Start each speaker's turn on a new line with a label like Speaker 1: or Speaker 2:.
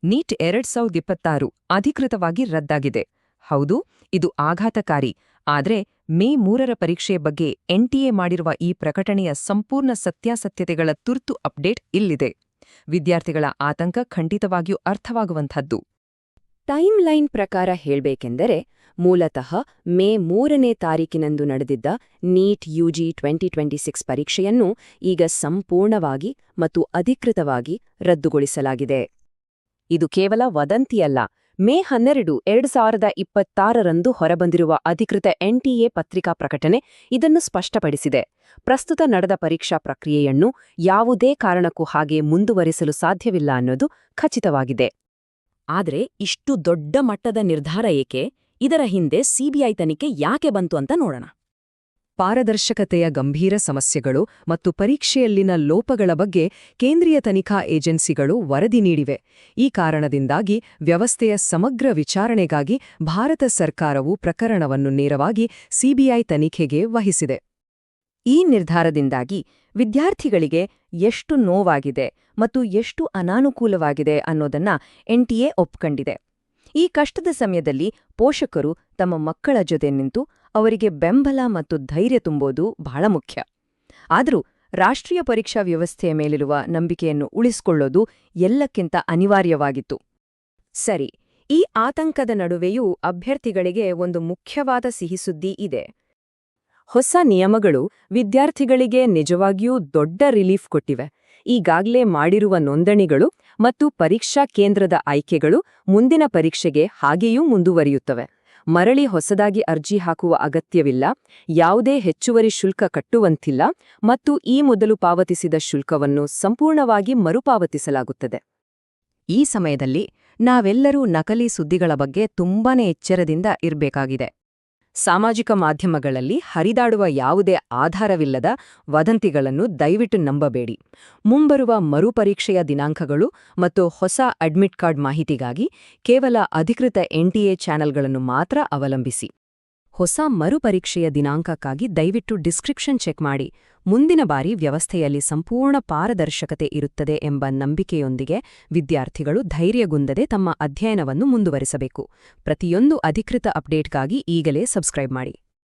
Speaker 1: Neat 2026 ಅಧಿಕೃತವಾಗಿ ರದ್ದಾಗಿದೆ. ಹೌದು, ಇದು ಆಘಾತಕಾರಿ. ಆದ್ರೆ ಮೇ 3ರ ಪರೀಕ್ಷೆ ಬಗ್ಗೆ ಎನ್ಟಿಎ ಮಾಡಿರುವ ಈ ಪ್ರಕಟಣೆಯ ಸಂಪೂರ್ಣ ಸತ್ಯಾಸತ್ಯತೆಗಳ ತುರ್ತು ಅಪ್ಡೇಟ್ ಇಲ್ಲಿದೆ. ವಿದ್ಯಾರ್ಥಿಗಳ ಆತಂಕ ಖಂಡಿತವಾಗಿಯೂ ಅರ್ಥವಾಗುವಂಥದ್ದು.
Speaker 2: ಟೈಮ್ ಲೈನ್ ಪ್ರಕಾರ ಹೇಳ್ಬೇಕೆಂದರೆ ಮೂಲತಃ ಮೇ 3ನೇ ತಾರೀಕಿನಂದು ನಡೆದಿದ್ದ ನೀಟ್ ಯುಜಿ 2026 ಪರೀಕ್ಷೆಯನ್ನು ಈಗ ಸಂಪೂರ್ಣವಾಗಿ ಮತ್ತು ಅಧಿಕೃತವಾಗಿ ರದ್ದುಗೊಳಿಸಲಾಗಿದೆ. ಇದು ಕೇವಲ ವದಂತಿಯಲ್ಲ. ಮೇ 12, 2026ರಂದು ಹೊರಬಂದಿರುವ ಅಧಿಕೃತ ಎನ್ಟಿಎ ಪತ್ರಿಕಾ ಪ್ರಕಟಣೆ ಇದನ್ನು ಸ್ಪಷ್ಟಪಡಿಸಿದೆ. ಪ್ರಸ್ತುತ ನಡೆದ ಪರೀಕ್ಷಾ ಪ್ರಕ್ರಿಯೆಯನ್ನು ಯಾವುದೇ ಕಾರಣಕ್ಕೂ ಹಾಗೆ ಮುಂದುವರಿಸಲು ಸಾಧ್ಯವಿಲ್ಲ ಅನ್ನೋದು ಖಚಿತವಾಗಿದೆ. ಆದರೆ ಇಷ್ಟು ದೊಡ್ಡ ಮಟ್ಟದ ನಿರ್ಧಾರ ಏಕೆ? ಇದರ ಹಿಂದೆ ಸಿಬಿಐ ತನಿಖೆ ಯಾಕೆ ಬಂತು ಅಂತ ನೋಡೋಣ.
Speaker 1: ಪಾರದರ್ಶಕತೆಯ ಗಂಭೀರ ಸಮಸ್ಯೆಗಳು ಮತ್ತು ಪರೀಕ್ಷೆಯಲ್ಲಿನ ಲೋಪಗಳ ಬಗ್ಗೆ ಕೇಂದ್ರೀಯ ತನಿಖಾ ಏಜೆನ್ಸಿಗಳು ವರದಿ ನೀಡಿವೆ. ಈ ಕಾರಣದಿಂದಾಗಿ ವ್ಯವಸ್ಥೆಯ ಸಮಗ್ರ ವಿಚಾರಣೆಗಾಗಿ ಭಾರತ ಸರ್ಕಾರವು ಪ್ರಕರಣವನ್ನು ನೇರವಾಗಿ ಸಿಬಿಐ ತನಿಖೆಗೆ ವಹಿಸಿದೆ.
Speaker 2: ಈ ನಿರ್ಧಾರದಿಂದಾಗಿ ವಿದ್ಯಾರ್ಥಿಗಳಿಗೆ ಎಷ್ಟು ನೋವಾಗಿದೆ ಮತ್ತು ಎಷ್ಟು ಅನಾನುಕೂಲವಾಗಿದೆ ಅನ್ನೋದನ್ನ ಎನ್ಟಿಎ ಒಪ್ಕೊಂಡಿದೆ. ಈ ಕಷ್ಟದ ಸಮಯದಲ್ಲಿ ಪೋಷಕರು ತಮ್ಮ ಮಕ್ಕಳ ಜೊತೆ ನಿಂತು ಅವರಿಗೆ ಬೆಂಬಲ ಮತ್ತು ಧೈರ್ಯ ತುಂಬೋದು ಬಹಳ ಮುಖ್ಯ. ಆದರೂ ರಾಷ್ಟ್ರೀಯ ಪರೀಕ್ಷಾ ವ್ಯವಸ್ಥೆಯ ಮೇಲಿರುವ ನಂಬಿಕೆಯನ್ನು ಉಳಿಸಿಕೊಳ್ಳೋದು ಎಲ್ಲಕ್ಕಿಂತ ಅನಿವಾರ್ಯವಾಗಿತ್ತು. ಸರಿ, ಈ ಆತಂಕದ ನಡುವೆಯೂ ಅಭ್ಯರ್ಥಿಗಳಿಗೆ ಒಂದು ಮುಖ್ಯವಾದ ಸಿಹಿಸುದ್ದಿ ಇದೆ. ಹೊಸ ನಿಯಮಗಳು ವಿದ್ಯಾರ್ಥಿಗಳಿಗೆ ನಿಜವಾಗಿಯೂ ದೊಡ್ಡ ರಿಲೀಫ್ ಕೊಟ್ಟಿವೆ. ಈಗಾಗಲೇ ಮಾಡಿರುವ ನೋಂದಣಿಗಳು ಮತ್ತು ಪರೀಕ್ಷಾ ಕೇಂದ್ರದ ಆಯ್ಕೆಗಳು ಮುಂದಿನ ಪರೀಕ್ಷೆಗೆ ಹಾಗೆಯೂ ಮುಂದುವರಿಯುತ್ತವೆ. ಮರಳಿ ಹೊಸದಾಗಿ ಅರ್ಜಿ ಹಾಕುವ ಅಗತ್ಯವಿಲ್ಲ, ಯಾವುದೇ ಹೆಚ್ಚುವರಿ ಶುಲ್ಕ ಕಟ್ಟುವಂತಿಲ್ಲ ಮತ್ತು ಈ ಮೊದಲು ಪಾವತಿಸಿದ ಶುಲ್ಕವನ್ನು ಸಂಪೂರ್ಣವಾಗಿ ಮರುಪಾವತಿಸಲಾಗುತ್ತದೆ.
Speaker 1: ಈ ಸಮಯದಲ್ಲಿ ನಾವೆಲ್ಲರೂ ನಕಲಿ ಸುದ್ದಿಗಳ ಬಗ್ಗೆ ತುಂಬಾನೇ ಎಚ್ಚರದಿಂದ ಇರಬೇಕಾಗಿದೆ. ಸಾಮಾಜಿಕ ಮಾಧ್ಯಮಗಳಲ್ಲಿ ಹರಿದಾಡುವ ಯಾವುದೇ ಆಧಾರವಿಲ್ಲದ ವದಂತಿಗಳನ್ನು ದಯವಿಟ್ಟು ನಂಬಬೇಡಿ. ಮುಂಬರುವ ಮರುಪರೀಕ್ಷೆಯ ದಿನಾಂಕಗಳು ಮತ್ತು ಹೊಸ ಅಡ್ಮಿಟ್ ಕಾರ್ಡ್ ಮಾಹಿತಿಗಾಗಿ ಕೇವಲ ಅಧಿಕೃತ ಎನ್ಟಿಎ ಚಾನೆಲ್ಗಳನ್ನು ಮಾತ್ರ ಅವಲಂಬಿಸಿ. ಹೊಸ ಮರುಪರೀಕ್ಷೆಯ ದಿನಾಂಕಕ್ಕಾಗಿ ದಯವಿಟ್ಟು ಡಿಸ್ಕ್ರಿಪ್ಷನ್ ಚೆಕ್ ಮಾಡಿ. ಮುಂದಿನ ಬಾರಿ ವ್ಯವಸ್ಥೆಯಲ್ಲಿ ಸಂಪೂರ್ಣ ಪಾರದರ್ಶಕತೆ ಇರುತ್ತದೆ ಎಂಬ ನಂಬಿಕೆಯೊಂದಿಗೆ ವಿದ್ಯಾರ್ಥಿಗಳು ಧೈರ್ಯಗುಂದದೆ ತಮ್ಮ ಅಧ್ಯಯನವನ್ನು ಮುಂದುವರಿಸಬೇಕು. ಪ್ರತಿಯೊಂದು ಅಧಿಕೃತ ಅಪ್ಡೇಟ್ಗಾಗಿ ಈಗಲೇ ಸಬ್ಸ್ಕ್ರೈಬ್ ಮಾಡಿ.